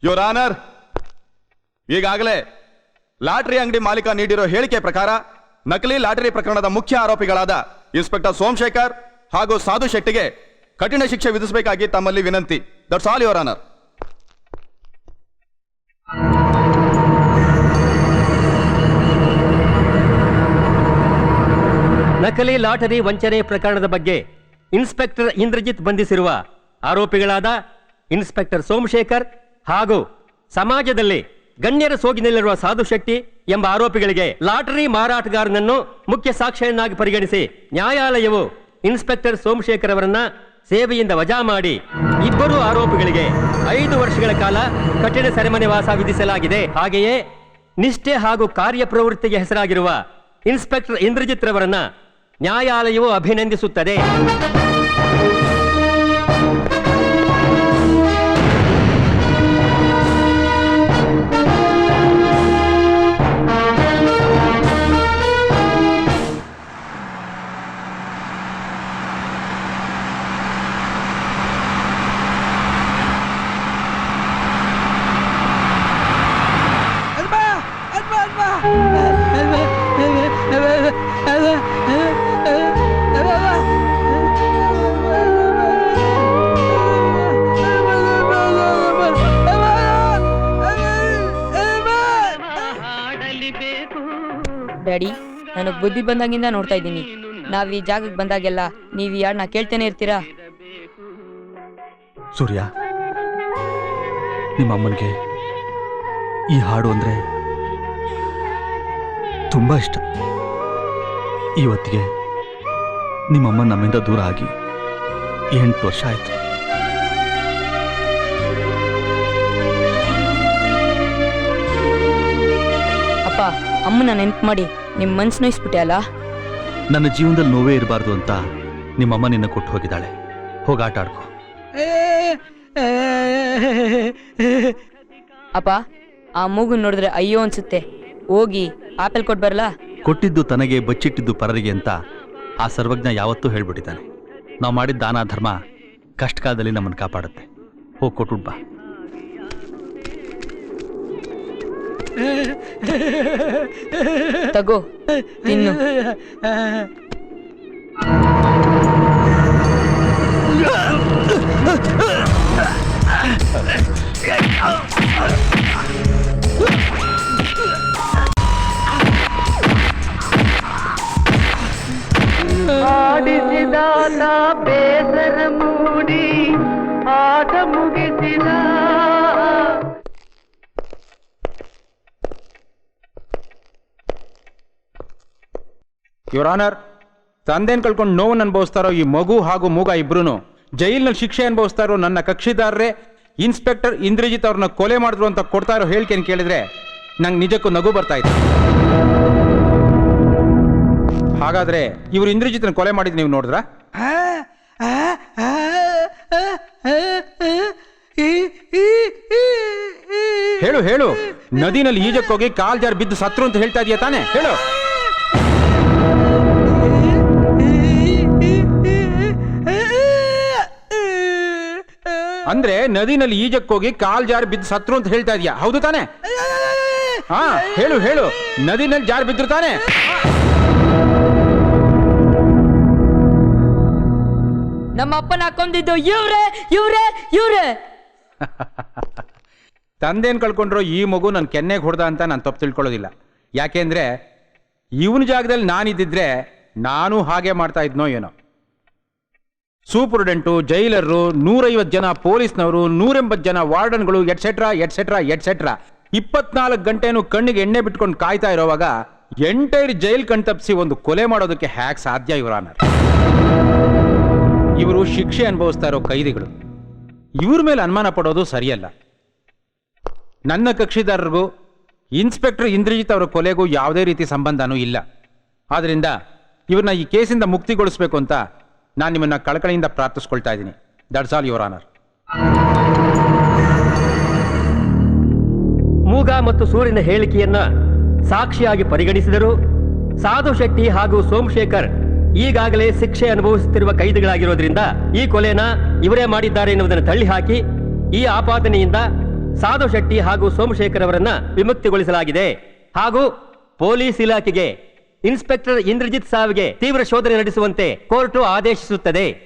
Your honour, ಈಗಾಗಲೇ lottery ಅಂಗಡಿ ಮಾಲೀಕ ನೀಡಿರೋ ಹೇಳಿಕೆ ಪ್ರಕಾರ ನಕಲಿ ಲಾಟರಿ ಪ್ರಕರಣದ ಮುಖ್ಯ ಆರೋಪಿಗಳಾದ ಇನ್ಸ್ಪೆಕ್ಟರ್ ಸೋಮಶೇಖರ್ ಹಾಗೂ ಸಾಧು ಶೆಟ್ಟಿಗೆ ಕಠಿಣ ಶಿಕ್ಷೆ ವಿಧಿಸಬೇಕಾಗಿ ತಮ್ಮಲ್ಲಿ ವಿನಂತಿ. That's all your honour. ನಕಲಿ ಲಾಟರಿ ವಂಚನೆ ಪ್ರಕರಣದ ಬಗ್ಗೆ ಇನ್ಸ್ಪೆಕ್ಟರ್ ಇಂದ್ರಜಿತ್ ಬಂಧಿಸಿರುವ ಆರೋಪಿಗಳಾದ ಇನ್ಸ್ಪೆಕ್ಟರ್ ಸೋಮಶೇಖರ್ ಹಾಗೂ ಸಮಾಜದಲ್ಲಿ ಗಣ್ಯರ ಸೋಗಿನಲ್ಲಿರುವ ಸಾಧು ಶೆಟ್ಟಿ ಎಂಬ ಆರೋಪಿಗಳಿಗೆ ಲಾಟರಿ ಮಾರಾಟಗಾರನನ್ನು ಮುಖ್ಯ ಸಾಕ್ಷಿಯನ್ನಾಗಿ ಪರಿಗಣಿಸಿ ನ್ಯಾಯಾಲಯವು ಇನ್ಸ್ಪೆಕ್ಟರ್ ಸೋಮಶೇಖರ್ ಅವರನ್ನ ಸೇವೆಯಿಂದ ವಜಾ ಮಾಡಿ ಇಬ್ಬರು ಆರೋಪಿಗಳಿಗೆ 5 ವರ್ಷಗಳ ಕಾಲ ಕಠಿಣ ಸೆರೆಮನೆವಾಸ ವಿಧಿಸಲಾಗಿದೆ. ಹಾಗೆಯೇ ನಿಷ್ಠೆ ಹಾಗೂ ಕಾರ್ಯಪ್ರವೃತ್ತಿಗೆ ಹೆಸರಾಗಿರುವ ಇನ್ಸ್ಪೆಕ್ಟರ್ ಇಂದ್ರಜಿತ್ ರವರನ್ನ ನ್ಯಾಯಾಲಯವು ಅಭಿನಂದಿಸುತ್ತದೆ. ಡ್ಯಾಡಿ, ನನಗೆ ಬುದ್ಧಿ ಬಂದಾಗಿಂದ ನೋಡ್ತಾ ಇದ್ದೀನಿ. ನಾವ್ ಈ ಜಾಗಕ್ಕೆ ಬಂದಾಗೆಲ್ಲ ನೀವು ಈ ಹಾಡನ್ನ ಕೇಳ್ತೇನೆ ಇರ್ತೀರಾ? ಸೂರ್ಯ, ನಿಮ್ಮ ಅಮ್ಮನಿಗೆ ಈ ಹಾಡು ಅಂದ್ರೆ ತುಂಬಾ ಇಷ್ಟ. ಇವತ್ತಿಗೆ ನಿಮ್ಮಮ್ಮ ನಮ್ಮಿಂದ ದೂರ ಆಗಿ 8 ವರ್ಷ ಆಯ್ತು. ಅಪ್ಪ, ಅಮ್ಮನ ನೆನ್ಪು ಮಾಡಿ ನಿಮ್ಮ ಮನ್ಸು ನೋಯಿಸ್ಬಿಟ್ಟೆ ಅಲ್ಲ. ನನ್ನ ಜೀವನದಲ್ಲಿ ನೋವೇ ಇರಬಾರ್ದು ಅಂತ ನಿಮ್ಮಮ್ಮ ನಿನ್ನ ಕೊಟ್ಟು ಹೋಗಿದ್ದಾಳೆ. ಹೋಗಿ ಆಟ ಆಡ್ಕೊ. ಅಪ್ಪ, ಆ ಮೂಗು ನೋಡಿದ್ರೆ ಅಯ್ಯೋ ಅನ್ಸುತ್ತೆ. ಹೋಗಿ ಆಪಲ್ ಕೊಟ್ಟು ಬರಲ್ಲ? ಕೊಟ್ಟಿದ್ದು ತನಗೆ ಬಚ್ಚಿಟ್ಟಿದ್ದು ಪರರಿಗೆ ಅಂತ ಆ ಸರ್ವಜ್ಞ ಯಾವತ್ತೂ ಹೇಳ್ಬಿಟ್ಟಿದ್ದಾನೆ. ನಾವು ಮಾಡಿದ ದಾನ ಧರ್ಮ ಕಷ್ಟ ಕಾಲದಲ್ಲಿ ನಮ್ಮನ್ನು ಕಾಪಾಡುತ್ತೆ. ಹೋಗಿ ಕೊಟ್ಬಿಡ್ ಬಾ. ತಗೋ ತಿನ್ನು. ಆಡಿಸಿದಾತ ಬೇಸರ ಮೂಡಿ ಆಟ ಮುಗಿಸಿದ. ಯುವರ್ ಆನರ್, ತಂದೆನ್ ಕಳ್ಕೊಂಡು ನೋವನ್ನು ಅನುಭವಿಸ್ತಾರೋ ಈ ಮಗು ಹಾಗೂ ಮೂಗ ಇಬ್ರು ಜೈಲಿನಲ್ಲಿ ಶಿಕ್ಷೆ ಅನುಭವಿಸ್ತಾ ಇರೋ ನನ್ನ ಕಕ್ಷಿದಾರರೇ ಇನ್ಸ್ಪೆಕ್ಟರ್ ಇಂದ್ರಜಿತ್ ಅವ್ರನ್ನ ಕೊಲೆ ಮಾಡಿದ್ರು ಅಂತ ಕೊಡ್ತಾ ಇರೋ ಹೇಳಿಕೆಯನ್ನು ಕೇಳಿದ್ರೆ ನಂಗೆ ನಿಜಕ್ಕೂ ನಗು ಬರ್ತಾ ಇತ್ತು. ಹಾಗಾದ್ರೆ ಇವರು ಇಂದ್ರಜಿತ್ನ ಕೊಲೆ ಮಾಡಿದ್ ನೀವು ನೋಡಿದ್ರ? ಹೇಳು ಹೇಳು, ನದಿನಲ್ಲಿ ಈಜಕ್ಕೋಗಿ ಕಾಲ್ ಜಾರ್ ಬಿದ್ದು ಸತ್ರು ಅಂತ ಹೇಳ್ತಾ ಇದೀಯ ತಾನೆ? ಹೇಳು. ಅಂದ್ರೆ ನದಿನಲ್ಲಿ ಈಜಕ್ಕೋಗಿ ಕಾಲ್ ಜಾರ್ ಬಿದ್ದು ಸತ್ರು ಅಂತ ಹೇಳ್ತಾ ಇದೀಯ, ಹೌದು ತಾನೆ? ಹಾ ಹೇಳು ಹೇಳು, ನದಿನಲ್ಲಿ ಜಾರ್ ಬಿದ್ರು ತಾನೆ? ನಮ್ಮ ಅಪ್ಪನ ಹಾಕೊಂಡಿದ್ದು ಇವ್ರೆ ಇವ್ರೆ ಇವ್ರೆ. ತಂದೆನ್ ಕಳ್ಕೊಂಡ್ರು ಈ ಮಗು ನನ್ನ ಕೆನ್ನೆಗೆ ಹೊಡೆದ ಅಂತ ನಾನು ತಪ್ಪು ತಿಳ್ಕೊಳ್ಳೋದಿಲ್ಲ. ಯಾಕೆಂದ್ರೆ ಇವನ ಜಾಗದಲ್ಲಿ ನಾನಿದ್ದಿದ್ರೆ ನಾನು ಹಾಗೆ ಮಾಡ್ತಾ ಇದ್ನೋ ಏನೋ. ಸೂಪರ್ಡೆಂಟು, ಜೈಲರು, 150 ಜನ ಪೊಲೀಸ್ನವರು, 180 ಜನ ವಾರ್ಡನ್ಗಳು, ಎಟ್ಸೆಟ್ರಾ ಎಟ್ಸೆಟ್ರಾ ಎಟ್ಸೆಟ್ರಾ 24 ಗಂಟೆನೂ ಕಣ್ಣಿಗೆ ಎಣ್ಣೆ ಬಿಟ್ಕೊಂಡು ಕಾಯ್ತಾ ಇರೋವಾಗ ಎಂಟೈರ್ ಜೈಲ್ ಕಣ್ತಪ್ಪಿಸಿ ಒಂದು ಕೊಲೆ ಮಾಡೋದಕ್ಕೆ ಹ್ಯಾಕ್ ಸಾಧ್ಯ ಯುವರ್ ಆನರ್? ಇವರು ಶಿಕ್ಷೆ ಅನುಭವಿಸ್ತಾ ಇರೋ ಕೈದಿಗಳು, ಇವ್ರ ಮೇಲೆ ಅನುಮಾನ ಪಡೋದು ಸರಿಯಲ್ಲ. ನನ್ನ ಕಕ್ಷಿದಾರರಿಗೂ ಇನ್ಸ್ಪೆಕ್ಟರ್ ಇಂದ್ರಜಿತ್ ಅವರ ಕೊಲೆಗೂ ಯಾವುದೇ ರೀತಿ ಸಂಬಂಧನೂ ಇಲ್ಲ. ಆದ್ರಿಂದ ಇವ್ರನ್ನ ಈ ಕೇಸಿಂದ ಮುಕ್ತಿಗೊಳಿಸಬೇಕು ಅಂತ ನಾನು ನಿಮ್ಮನ್ನ ಕಳಕಳಿಯಿಂದ ಪ್ರಾರ್ಥಿಸ್ಕೊಳ್ತಾ ಇದ್ದೀನಿ. That's all your honour. ಮೂಗ ಮತ್ತು ಸೂರ್ಯನ ಹೇಳಿಕೆಯನ್ನ ಸಾಕ್ಷಿಯಾಗಿ ಪರಿಗಣಿಸಿದರು. ಸಾಧು ಶೆಟ್ಟಿ ಹಾಗೂ ಸೋಮಶೇಖರ್ ಈಗಾಗಲೇ ಶಿಕ್ಷೆ ಅನುಭವಿಸುತ್ತಿರುವ ಕೈದಿಗಳಾಗಿರೋದ್ರಿಂದ ಈ ಕೊಲೆನ ಇವರೇ ಮಾಡಿದ್ದಾರೆ ಎನ್ನುವುದನ್ನು ತಳ್ಳಿ ಹಾಕಿ ಈ ಆಪಾದನೆಯಿಂದ ಸಾಧು ಶೆಟ್ಟಿ ಹಾಗೂ ಸೋಮಶೇಖರ್ ಅವರನ್ನ ವಿಮುಕ್ತಿಗೊಳಿಸಲಾಗಿದೆ ಹಾಗೂ ಪೊಲೀಸ್ ಇಲಾಖೆಗೆ ಇನ್ಸ್ಪೆಕ್ಟರ್ ಇಂದ್ರಜಿತ್ ಸಾವಿಗೆ ತೀವ್ರ ಶೋಧನೆ ನಡೆಸುವಂತೆ ಕೋರ್ಟು ಆದೇಶಿಸುತ್ತದೆ.